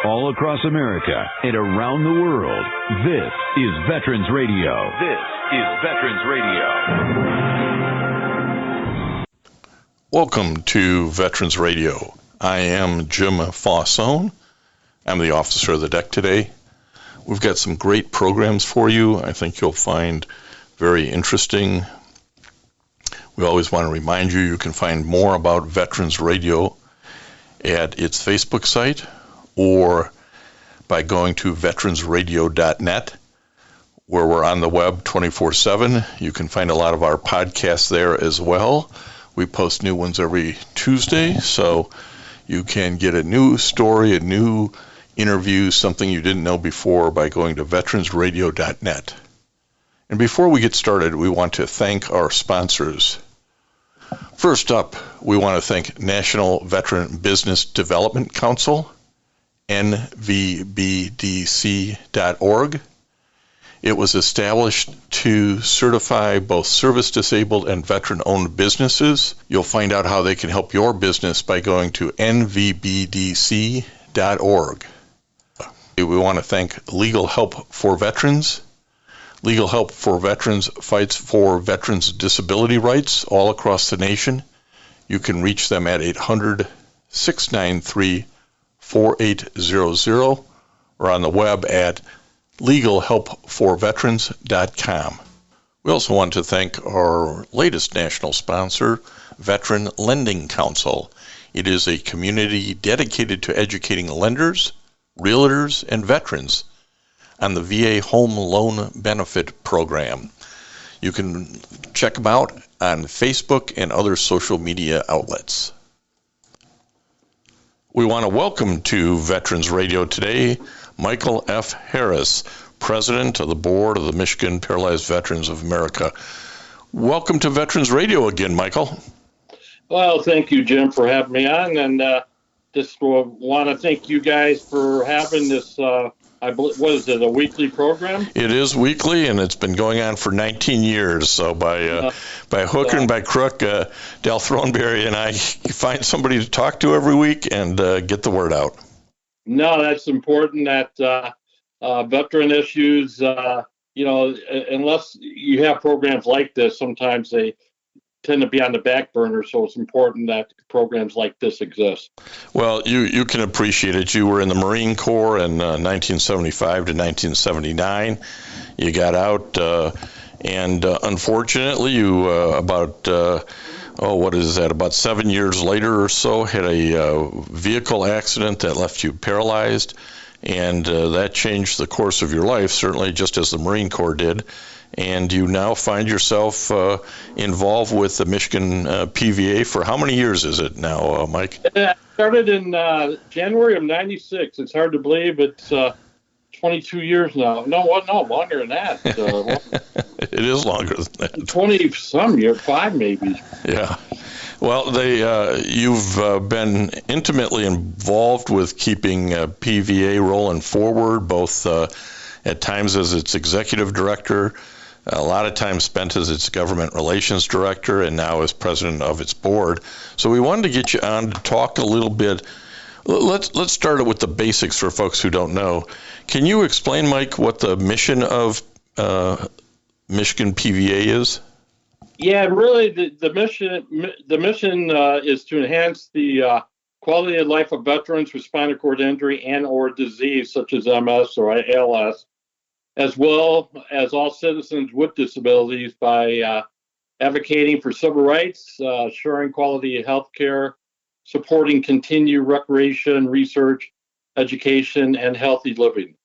all across America and around the world. This is Veterans Radio. This is Veterans Radio. Welcome to Veterans Radio. I am Jim Fausone. I'm the officer of the deck today. We've got some great programs for you. I think you'll find very interesting. We always want to remind you can find more about Veterans Radio at its Facebook site or by going to veteransradio.net, where we're on the web 24/7. You can find a lot of our podcasts there as well. We post new ones every Tuesday, so you can get a new story, a new interview, something you didn't know before by going to veteransradio.net. And before we get started, we want to thank our sponsors. First up, we want to thank National Veteran Business Development Council, nvbdc.org. It was established to certify both service-disabled and veteran-owned businesses. You'll find out how they can help your business by going to nvbdc.org. We want to thank Legal Help for Veterans. Legal Help for Veterans fights for veterans' disability rights all across the nation. You can reach them at 800-693-4800 or on the web at legalhelpforveterans.com. We also want to thank our latest national sponsor, Veteran Lending Council. It is a community dedicated to educating lenders, realtors, and veterans on the VA Home Loan Benefit Program. You can check them out on Facebook and other social media outlets. We want to welcome to Veterans Radio today Michael F. Harris, President of the Board of the Michigan Paralyzed Veterans of America. Welcome to Veterans Radio again, Michael. Well, thank you, Jim, for having me on, and just want to thank you guys for having this, what is it, a weekly program? It is weekly, and it's been going on for 19 years. So by hook and by crook, Del Throneberry and I find somebody to talk to every week and get the word out. No, that's important that veteran issues, unless you have programs like this, sometimes they tend to be on the back burner, so it's important that programs like this exist. Well, you can appreciate it. You were in the Marine Corps in 1975 to 1979. You got out, and unfortunately, you about 7 years later or so, had a vehicle accident that left you paralyzed, and that changed the course of your life, certainly just as the Marine Corps did. And you now find yourself involved with the Michigan PVA for how many years is it now, Mike? I started in January of '96. It's hard to believe it's 22 years now. No, longer than that. It is longer than that. 20-some years, 5 maybe. Yeah. Well, you've been intimately involved with keeping PVA rolling forward, both at times as its executive director, a lot of time spent as its government relations director, and now as president of its board. So we wanted to get you on to talk a little bit. Let's start with the basics for folks who don't know. Can you explain, Mike, what the mission of Michigan PVA is? Yeah, really, the mission is to enhance the quality of life of veterans with spinal cord injury and or disease such as MS or ALS, as well as all citizens with disabilities by advocating for civil rights, assuring quality health care, supporting continued recreation, research, education, and healthy living.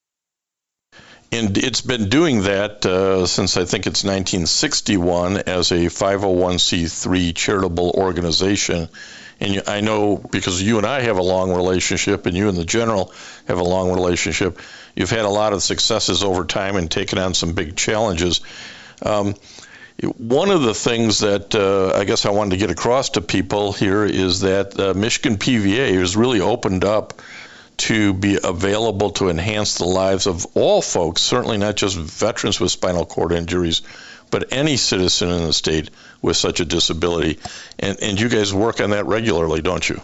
And it's been doing that since I think it's 1961 as a 501c3 charitable organization. And I know because you and I have a long relationship, and you and the General have a long relationship, you've had a lot of successes over time and taken on some big challenges. One of the things that I guess I wanted to get across to people here is that Michigan PVA has really opened up to be available to enhance the lives of all folks, certainly not just veterans with spinal cord injuries, but any citizen in the state with such a disability. And you guys work on that regularly, don't you?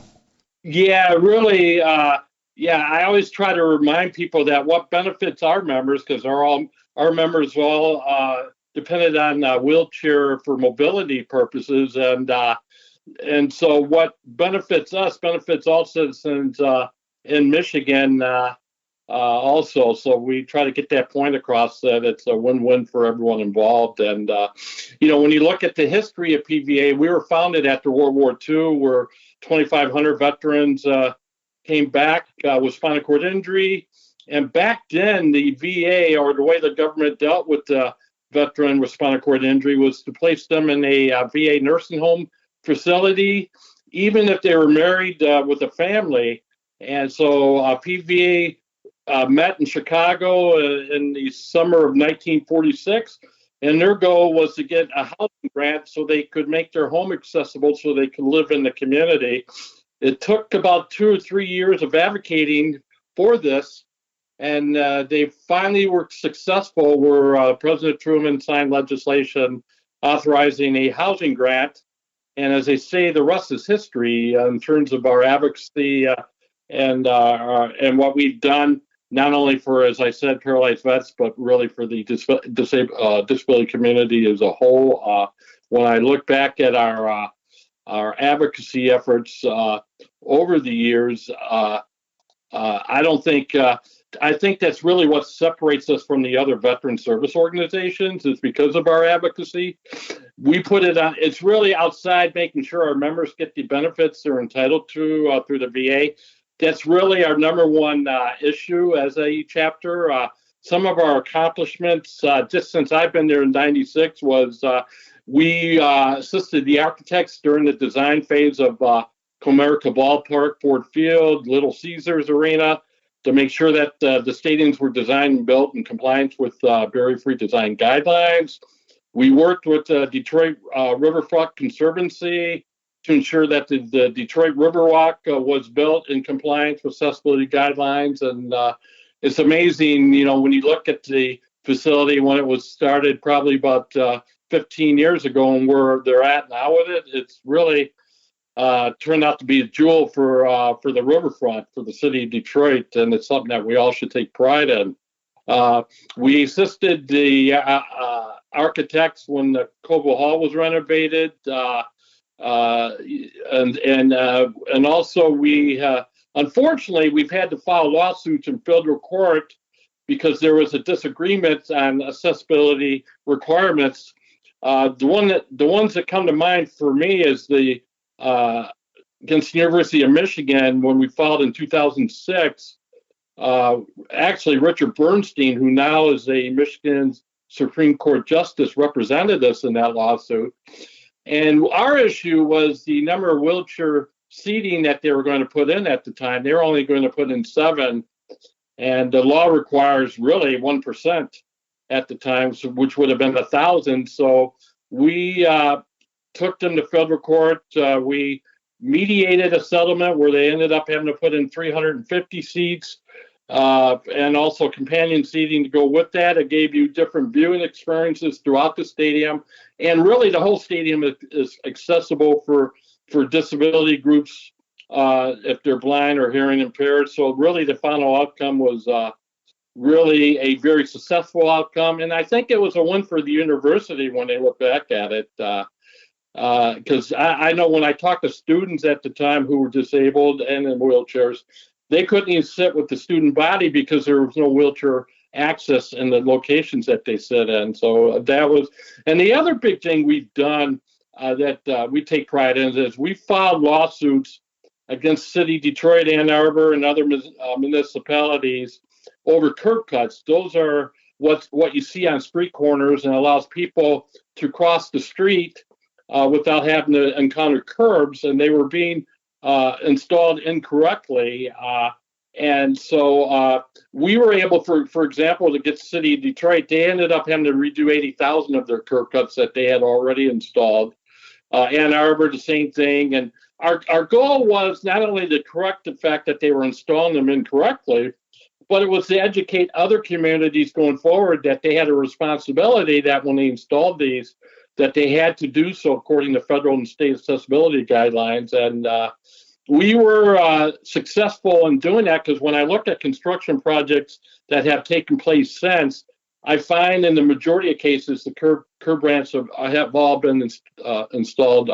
Yeah, really. I always try to remind people that what benefits our members, because our members all depended on wheelchair for mobility purposes, and so what benefits us benefits all citizens in Michigan also. So we try to get that point across that it's a win-win for everyone involved. And when you look at the history of PVA, we were founded after World War II, where 2,500 veterans came back with spinal cord injury. And back then, the VA, or the way the government dealt with the veteran with spinal cord injury, was to place them in a VA nursing home facility, even if they were married with a family. And so PVA met in Chicago in the summer of 1946, and their goal was to get a housing grant so they could make their home accessible so they could live in the community. It took about 2 or 3 years of advocating for this, and they finally were successful, where President Truman signed legislation authorizing a housing grant. And as they say, the rest is history in terms of our advocacy and what we've done, not only for, as I said, paralyzed vets, but really for the disability community as a whole. When I look back at our advocacy efforts over the years, I think that's really what separates us from the other veteran service organizations, is because of our advocacy. We put it on, it's really outside making sure our members get the benefits they're entitled to through the VA. That's really our number one issue as a chapter. Some of our accomplishments, just since I've been there in '96, was we assisted the architects during the design phase of Comerica Ballpark, Ford Field, Little Caesars Arena, to make sure that the stadiums were designed and built in compliance with barrier-free design guidelines. We worked with the Detroit Riverfront Conservancy to ensure that the Detroit Riverwalk was built in compliance with accessibility guidelines. And it's amazing, when you look at the facility when it was started probably about 15 years ago and where they're at now with it, it's really turned out to be a jewel for the riverfront, for the city of Detroit, and it's something that we all should take pride in. We assisted the architects when the Cobo Hall was renovated, and also we unfortunately we've had to file lawsuits in federal court because there was a disagreement on accessibility requirements. The ones that come to mind for me is the against the University of Michigan when we filed in 2006. Actually, Richard Bernstein, who now is a Michigan Supreme Court justice, represented us in that lawsuit. And our issue was the number of wheelchair seating that they were going to put in at the time. They were only going to put in 7, and the law requires really 1% at the time, which would have been 1,000. So we took them to federal court. We mediated a settlement where they ended up having to put in 350 seats and also companion seating to go with that. It gave you different viewing experiences throughout the stadium. And really, the whole stadium is accessible for disability groups if they're blind or hearing impaired. So really, the final outcome was really a very successful outcome. And I think it was a win for the university when they look back at it. Because I know when I talked to students at the time who were disabled and in wheelchairs, they couldn't even sit with the student body because there was no wheelchair access in the locations that they sit in. So that was, and the other big thing we've done that we take pride in is we filed lawsuits against City Detroit, Ann Arbor, and other municipalities over curb cuts. Those are what you see on street corners and allows people to cross the street without having to encounter curbs, and they were being installed incorrectly. And so we were able, for example, to get the City of Detroit, they ended up having to redo 80,000 of their curb cuts that they had already installed. Ann Arbor, the same thing. And our goal was not only to correct the fact that they were installing them incorrectly, but it was to educate other communities going forward that they had a responsibility that when they installed these, that they had to do so according to federal and state accessibility guidelines. And we were successful in doing that because when I looked at construction projects that have taken place since, I find in the majority of cases the curb ramps have all been installed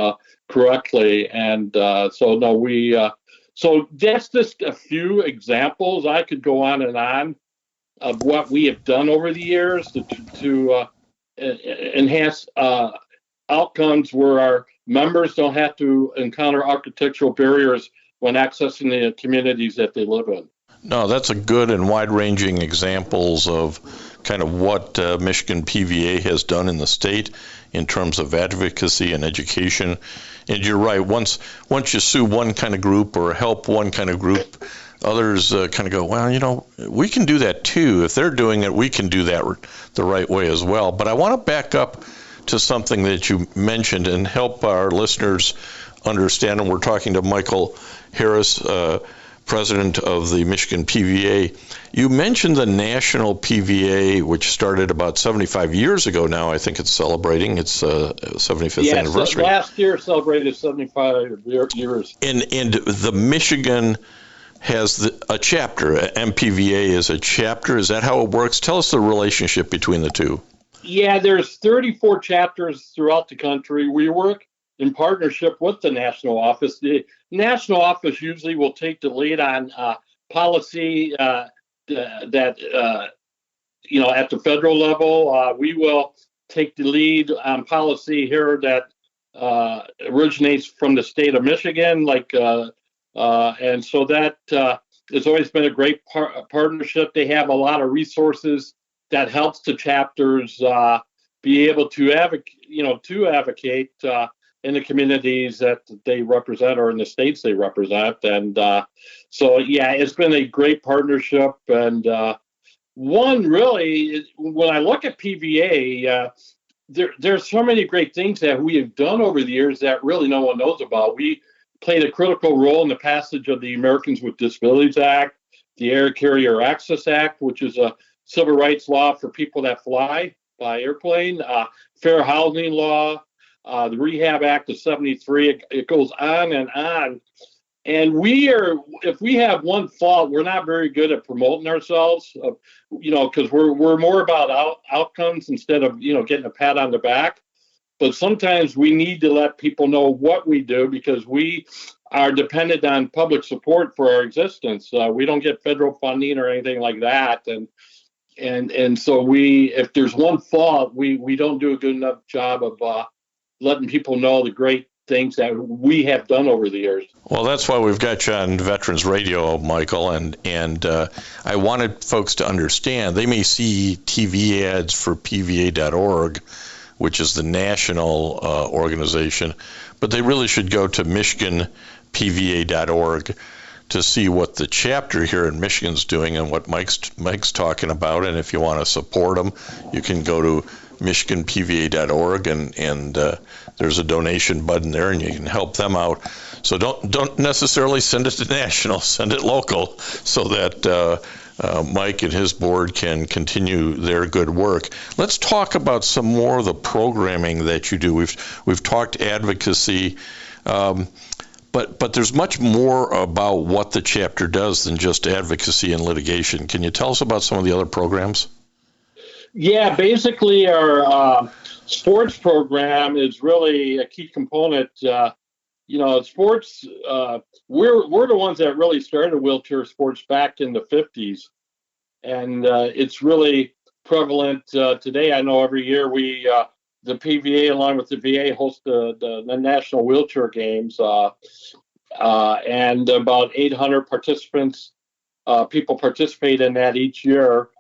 correctly, and so that's just a few examples. I could go on and on of what we have done over the years to enhance outcomes where our members don't have to encounter architectural barriers when accessing the communities that they live in. No, that's a good and wide-ranging examples of kind of what Michigan PVA has done in the state in terms of advocacy and education. And you're right, once you sue one kind of group or help one kind of group, others kind of go, well, we can do that too. If they're doing it, we can do that the right way as well. But I want to back up to something that you mentioned and help our listeners understand. And we're talking to Michael Harris, president of the Michigan PVA. You mentioned the national PVA, which started about 75 years ago now. I think it's celebrating its 75th anniversary. Last year celebrated 75 years. And the Michigan has a chapter. MPVA is a chapter. Is that how it works? Tell us the relationship between the two. Yeah, there's 34 chapters throughout the country. We work in partnership with the national office. The national office usually will take the lead on policy that at the federal level. We will take the lead on policy here that originates from the state of Michigan, and so that has always been a great partnership. They have a lot of resources that helps the chapters be able to advocate in the communities that they represent or in the states they represent. And it's been a great partnership. And when I look at PVA, there's so many great things that we have done over the years that really no one knows about. We played a critical role in the passage of the Americans with Disabilities Act, the Air Carrier Access Act, which is a civil rights law for people that fly by airplane, fair housing law, the Rehab Act of 73. It goes on and on. And if we have one fault, we're not very good at promoting ourselves, because we're more about outcomes instead of, getting a pat on the back. But sometimes we need to let people know what we do because we are dependent on public support for our existence. We don't get federal funding or anything like that. And so if there's one fault, we don't do a good enough job of letting people know the great things that we have done over the years. Well, that's why we've got you on Veterans Radio, Michael, and I wanted folks to understand. They may see TV ads for PVA.org, which is the national organization, but they really should go to MichiganPVA.org to see what the chapter here in Michigan's doing and what Mike's talking about. And if you want to support them, you can go to MichiganPVA.org and there's a donation button there, and you can help them out. So don't necessarily send it to national, send it local, so that Mike and his board can continue their good work. Let's talk about some more of the programming that you do. We've talked advocacy, but there's much more about what the chapter does than just advocacy and litigation. Can you tell us about some of the other programs? Yeah, basically our sports program is really a key component. Sports, we're the ones that really started wheelchair sports back in the 50s. And it's really prevalent today. I know every year the PVA along with the VA host the National Wheelchair Games. And about 800 people participate in that each year.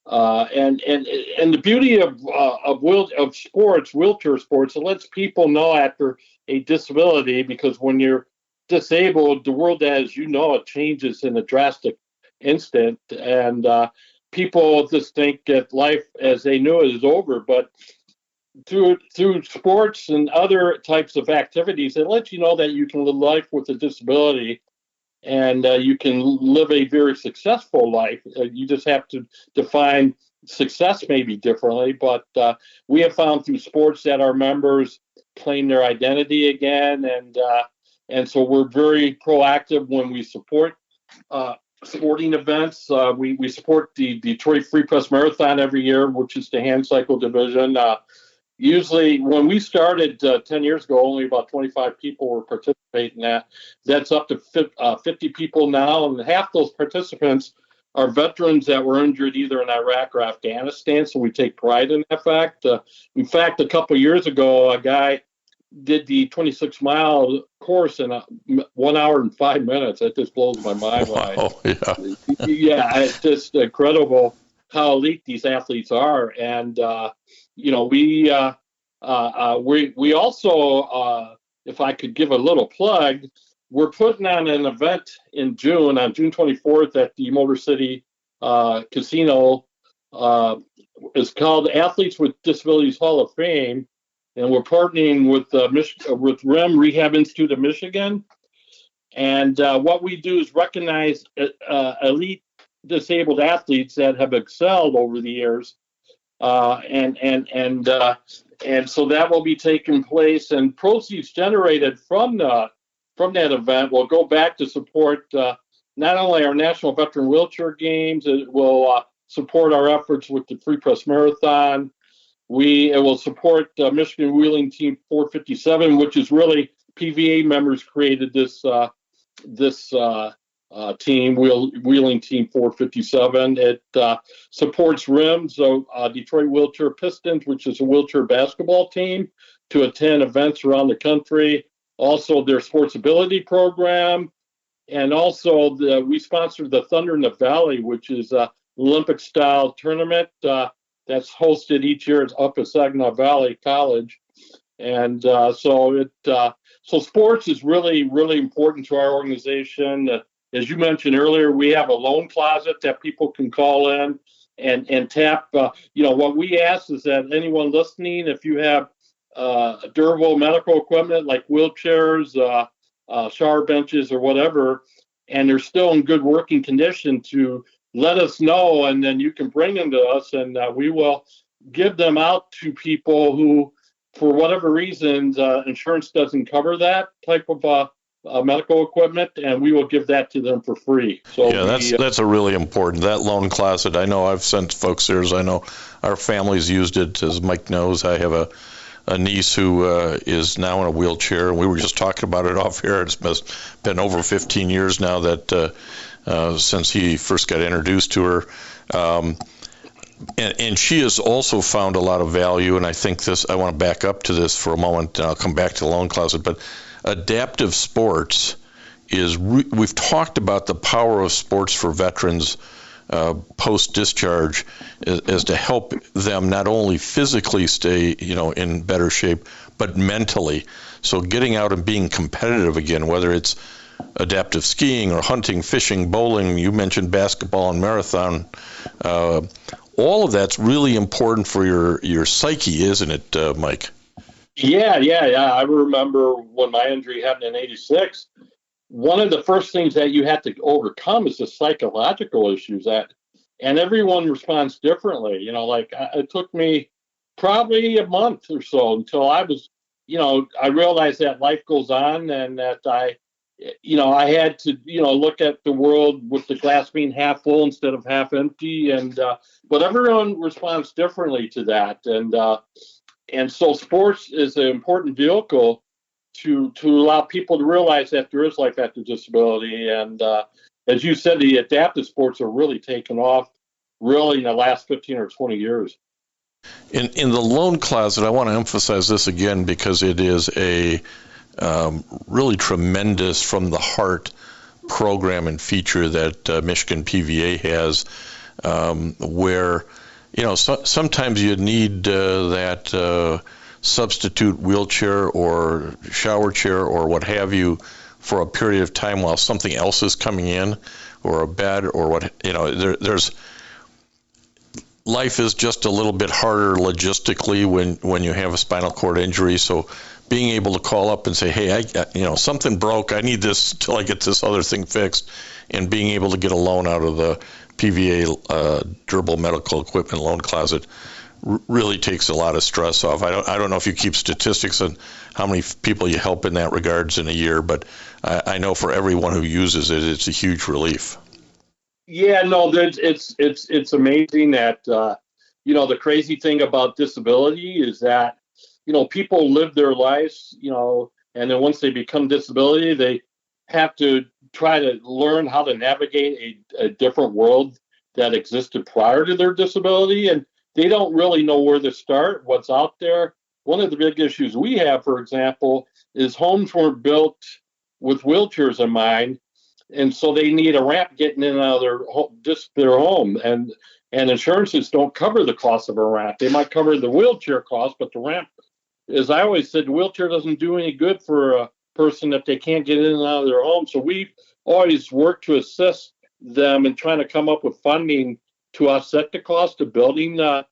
And the beauty of sports, wheelchair sports, it lets people know after a disability, because when you're disabled, the world as you know it changes in a drastic instant, and people just think that life as they knew it is over. But through sports and other types of activities, it lets you know that you can live life with a disability. And you can live a very successful life. You just have to define success maybe differently. But we have found through sports that our members claim their identity again, And so we're very proactive when we support sporting events. We support the Detroit Free Press Marathon every year, which is the hand cycle division. Usually, when we started 10 years ago, only about 25 people were participating in that. That's up to 50 people now, and half those participants are veterans that were injured either in Iraq or Afghanistan, so we take pride in that fact. In fact, a couple of years ago, a guy did the 26-mile course in 1 hour and 5 minutes. That just blows my mind. Wow, Yeah, it's just incredible how elite these athletes are. And, we also, if I could give a little plug, we're putting on an event in June, on June 24th at the Motor City Casino. It's called Athletes with Disabilities Hall of Fame. And we're partnering with REM Rehab Institute of Michigan. And what we do is recognize elite disabled athletes that have excelled over the years. And so that will be taking place, and proceeds generated from that event will go back to support not only our National Veteran Wheelchair Games, it will support our efforts with the Free Press Marathon. It will support Michigan Wheeling Team 457, which is really PVA members created this team, Wheeling Team 457. It supports RIMS, so Detroit Wheelchair Pistons, which is a wheelchair basketball team, to attend events around the country. Also, their sports ability program, and also we sponsor the Thunder in the Valley, which is an Olympic-style tournament that's hosted each year up at Saginaw Valley College. And so sports is really, really important to our organization. As you mentioned earlier, we have a loan closet that people can call in and tap. What we ask is that anyone listening, if you have durable medical equipment like wheelchairs, shower benches, or whatever, and they're still in good working condition, to let us know, and then you can bring them to us, and we will give them out to people who, for whatever reasons, insurance doesn't cover that type of medical equipment, and we will give that to them for free. So yeah, that's a really important, that loan closet. I know I've sent folks theirs. I know our family's used it. As Mike knows, I have a niece who is now in a wheelchair, and we were just talking about it off air. It's been over 15 years now that since he first got introduced to her. And she has also found a lot of value, and I think I want to back up to this for a moment, and I'll come back to the loan closet, but adaptive sports we've talked about the power of sports for veterans post-discharge as to help them not only physically stay, in better shape, but mentally. So getting out and being competitive again, whether it's adaptive skiing or hunting, fishing, bowling, you mentioned basketball and marathon, all of that's really important for your psyche, isn't it, Mike? Yeah. I remember when my injury happened in '86, one of the first things that you had to overcome is the psychological issues and everyone responds differently. It took me probably a month or so until I was, I realized that life goes on, and that I had to, look at the world with the glass being half full instead of half empty. But everyone responds differently to that. And so sports is an important vehicle to allow people to realize that there is life after disability. And as you said, the adaptive sports are really taken off really in the last 15 or 20 years. In the loan closet, I want to emphasize this again because it is a really tremendous from the heart program and feature that Michigan PVA has, where sometimes you need that substitute wheelchair or shower chair or what have you for a period of time while something else is coming in, or a bed, or what, there's life is just a little bit harder logistically when you have a spinal cord injury. So being able to call up and say, hey, something broke, I need this till I get this other thing fixed, and being able to get a loan out of the PVA durable medical equipment loan closet really takes a lot of stress off. I don't know if you keep statistics on how many people you help in that regards in a year, but I know for everyone who uses it, it's a huge relief. Yeah, no, it's amazing that the crazy thing about disability is that people live their lives, and then once they become disability, they have to try to learn how to navigate a different world that existed prior to their disability, and they don't really know where to start, what's out there. One of the big issues we have, for example, is homes weren't built with wheelchairs in mind, and so they need a ramp getting in and out of their home, and insurances don't cover the cost of a ramp. They might cover the wheelchair cost, but the ramp, as I always said, the wheelchair doesn't do any good for a person if they can't get in and out of their home. So we always work to assist them in trying to come up with funding to offset the cost of building a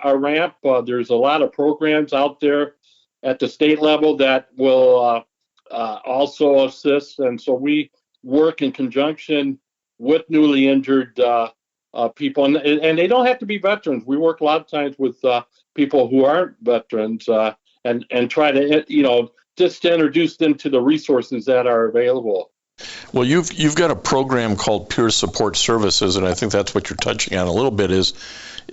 ramp. There's a lot of programs out there at the state level that will also assist, and so we work in conjunction with newly injured people, and they don't have to be veterans. We work a lot of times with people who aren't veterans, and try to just to introduce them to the resources that are available. Well, you've got a program called Peer Support Services, and I think that's what you're touching on a little bit. Is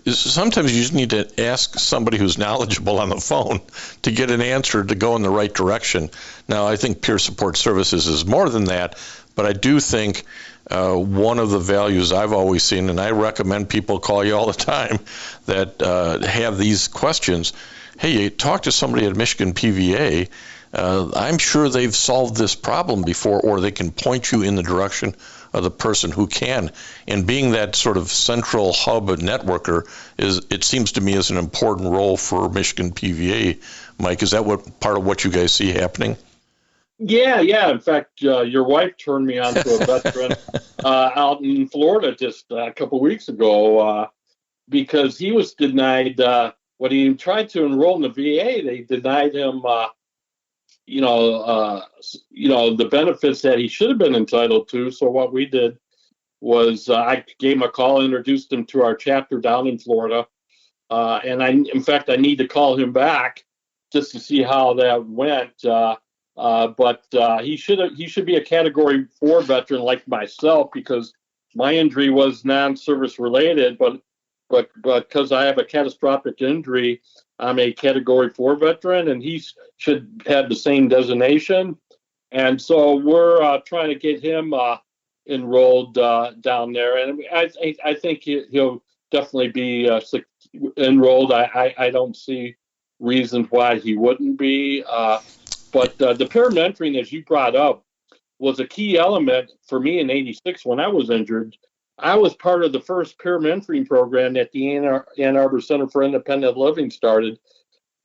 sometimes you just need to ask somebody who's knowledgeable on the phone to get an answer to go in the right direction. Now, I think Peer Support Services is more than that, but I do think one of the values I've always seen, and I recommend people call you all the time that have these questions. Hey, talk to somebody at Michigan PVA. I'm sure they've solved this problem before, or they can point you in the direction of the person who can. And being that sort of central hub and networker it seems to me, is an important role for Michigan PVA. Mike, is that part of what you guys see happening? Yeah. In fact, your wife turned me on to a veteran out in Florida just a couple of weeks ago because he was denied. When he tried to enroll in the VA, they denied him, the benefits that he should have been entitled to. So what we did was I gave him a call, introduced him to our chapter down in Florida, and I need to call him back just to see how that went. But he should be a Category 4 veteran like myself, because my injury was non-service related, but because I have a catastrophic injury, I'm a Category 4 veteran, and he should have the same designation. And so we're trying to get him enrolled down there, and I think he'll definitely be enrolled. I don't see reasons why he wouldn't be. But the peer mentoring, as you brought up, was a key element for me in '86 when I was injured. I was part of the first peer mentoring program that the Ann Arbor Center for Independent Living started.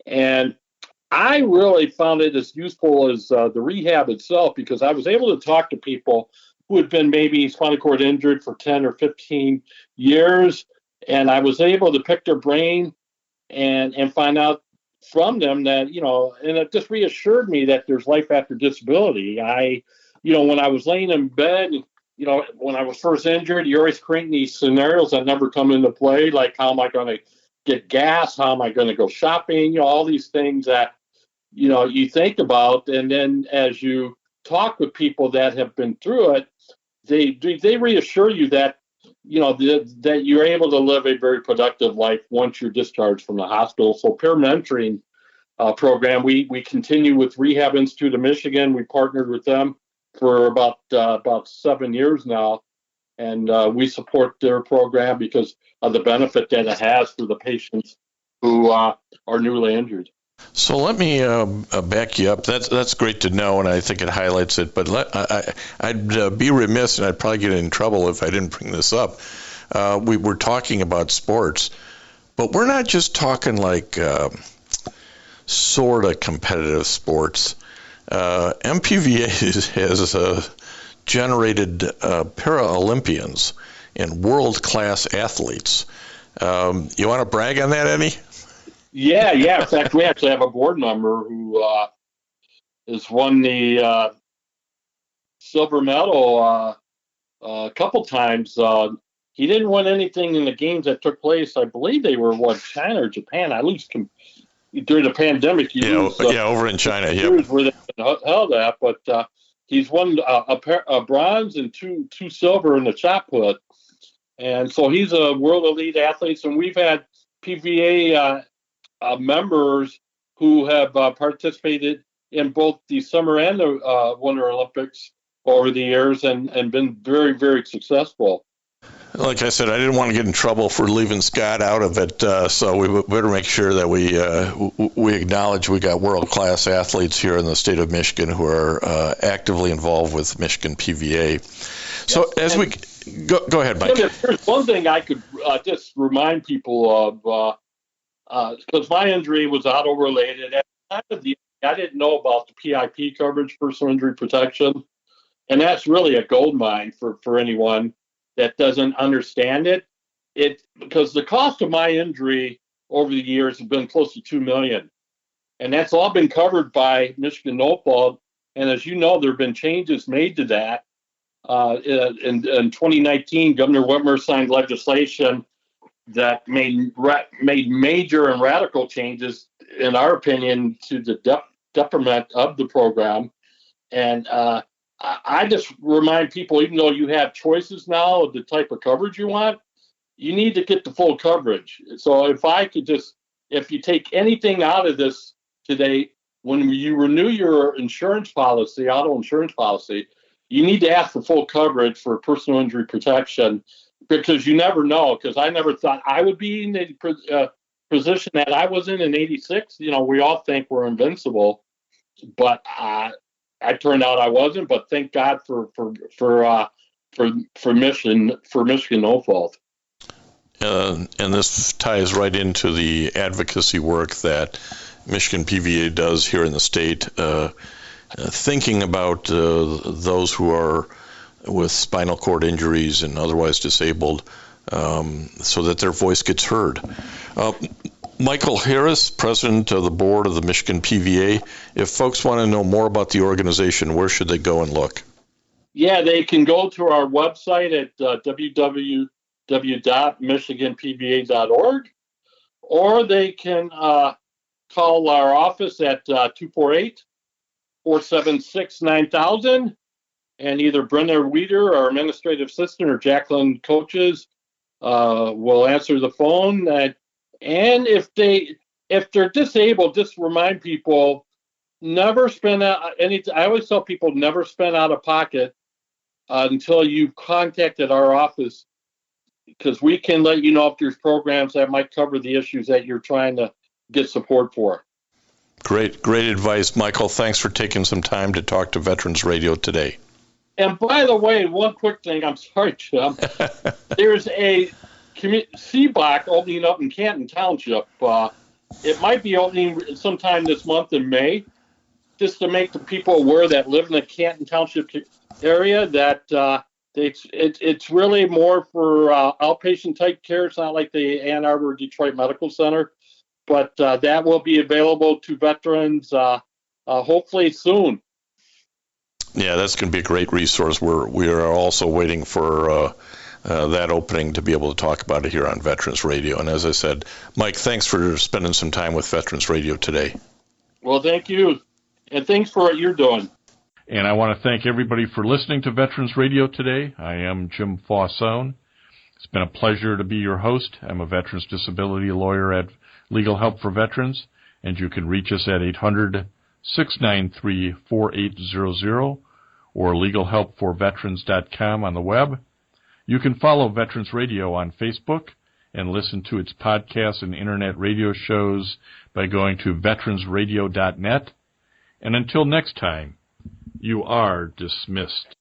And I really found it as useful as the rehab itself, because I was able to talk to people who had been maybe spinal cord injured for 10 or 15 years. And I was able to pick their brain and find out from them that, and it just reassured me that there's life after disability. When I was laying in bed, when I was first injured, you're always creating these scenarios that never come into play, like how am I going to get gas? How am I going to go shopping? All these things that, you think about. And then as you talk with people that have been through it, they reassure you that, that you're able to live a very productive life once you're discharged from the hospital. So peer mentoring program, we continue with Rehab Institute of Michigan. We partnered with them for about 7 years now, and we support their program because of the benefit that it has for the patients who are newly injured. So let me back you up. That's great to know, and I think it highlights it. But I'd be remiss, and I'd probably get in trouble if I didn't bring this up. We were talking about sports, but we're not just talking like sort of competitive sports. MPVA has generated Paralympians and world-class athletes. You want to brag on that, Eddie? Yeah. In fact, we actually have a board member who has won the silver medal a couple times. he didn't win anything in the games that took place. I believe they were, China or Japan? I lose during the pandemic. Over in China. Yep. Where they held at, but he's won a bronze and two silver in the shot put. And so he's a world elite athlete. And we've had PVA members who have participated in both the Summer and the Winter Olympics over the years and been very, very successful. Like I said, I didn't want to get in trouble for leaving Scott out of it, so we better make sure that we acknowledge we got world-class athletes here in the state of Michigan who are actively involved with Michigan PVA. So as we go ahead, Mike. If there's one thing I could just remind people of, because my injury was auto-related. At the time of the I didn't know about the PIP coverage, personal injury protection, and that's really a gold mine for anyone that doesn't understand it. Because the cost of my injury over the years has been close to $2 million, and that's all been covered by Michigan No Fault. And as you know, there have been changes made to that. In 2019, Governor Whitmer signed legislation that made major and radical changes, in our opinion, to the detriment of the program. And I just remind people, even though you have choices now of the type of coverage you want, you need to get the full coverage. So if you take anything out of this today, when you renew your insurance policy, auto insurance policy, you need to ask for full coverage for personal injury protection, because you never know. Because I never thought I would be in the position that I was in '86. You know, we all think we're invincible, but I turned out I wasn't. But thank God for Michigan No Fault. And this ties right into the advocacy work that Michigan PVA does here in the state, thinking about those who are with spinal cord injuries and otherwise disabled, so that their voice gets heard. Michael Harris, president of the board of the Michigan PVA. If folks want to know more about the organization, where should they go and look? Yeah, they can go to our website at www.michiganpva.org, or they can call our office at 248-476-9000, and either Brenda Weeder, our administrative assistant, or Jacqueline Coaches will answer the phone. And if they're disabled, just remind people, never spend I always tell people, never spend out of pocket until you've contacted our office, because we can let you know if there's programs that might cover the issues that you're trying to get support for. Great advice, Michael. Thanks for taking some time to talk to Veterans Radio today. And by the way, one quick thing, I'm sorry, Jim. There's a CBOC opening up in Canton Township. It might be opening sometime this month in May, just to make the people aware that live in the Canton Township area that it's really more for outpatient type care. It's not like the Ann Arbor Detroit Medical Center, but that will be available to veterans hopefully soon. Yeah, that's going to be a great resource. We are also waiting for that opening to be able to talk about it here on Veterans Radio. And as I said, Mike, thanks for spending some time with Veterans Radio today. Well, thank you. And thanks for what you're doing. And I want to thank everybody for listening to Veterans Radio today. I am Jim Fausone. It's been a pleasure to be your host. I'm a veterans disability lawyer at Legal Help for Veterans, and you can reach us at 800-693-4800 or legalhelpforveterans.com on the web. You can follow Veterans Radio on Facebook and listen to its podcasts and internet radio shows by going to veteransradio.net. And until next time, you are dismissed.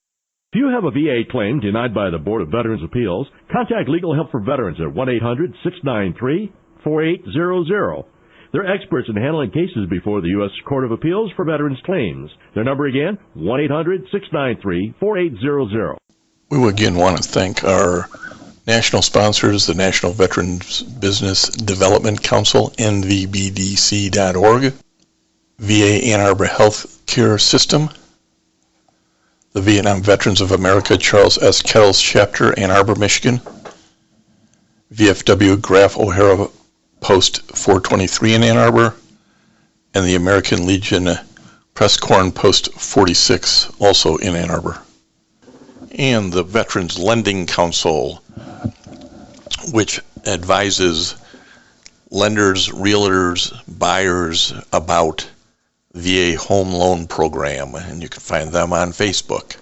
If you have a VA claim denied by the Board of Veterans' Appeals, contact Legal Help for Veterans at 1-800-693-4800. They're experts in handling cases before the U.S. Court of Appeals for Veterans Claims. Their number again, 1-800-693-4800. We again want to thank our national sponsors, the National Veterans Business Development Council, NVBDC.org, VA Ann Arbor Health Care System, the Vietnam Veterans of America Charles S. Kettles Chapter, Ann Arbor, Michigan, VFW Graf O'Hara Post 423 in Ann Arbor, and the American Legion Presscorn Post 46, also in Ann Arbor. And the Veterans Lending Council, which advises lenders, realtors, buyers about VA home loan program, and you can find them on Facebook.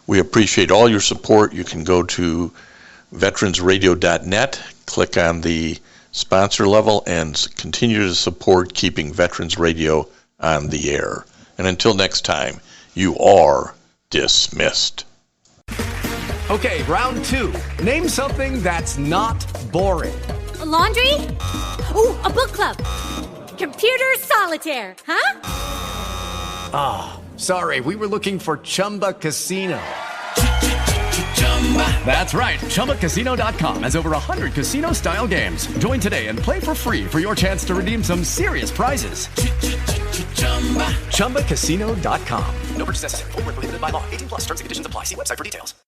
We appreciate all your support. You can go to veteransradio.net, click on the sponsor level, and continue to support keeping Veterans Radio on the air. And until next time, you are dismissed. Okay, round two. Name something that's not boring. A laundry? Ooh, a book club. Computer solitaire, huh? Ah, sorry, we were looking for Chumba Casino. That's right, ChumbaCasino.com has over 100 casino-style games. Join today and play for free for your chance to redeem some serious prizes. ChumbaCasino.com. No purchase necessary. Void where prohibited by law. 18+ terms and conditions apply. See website for details.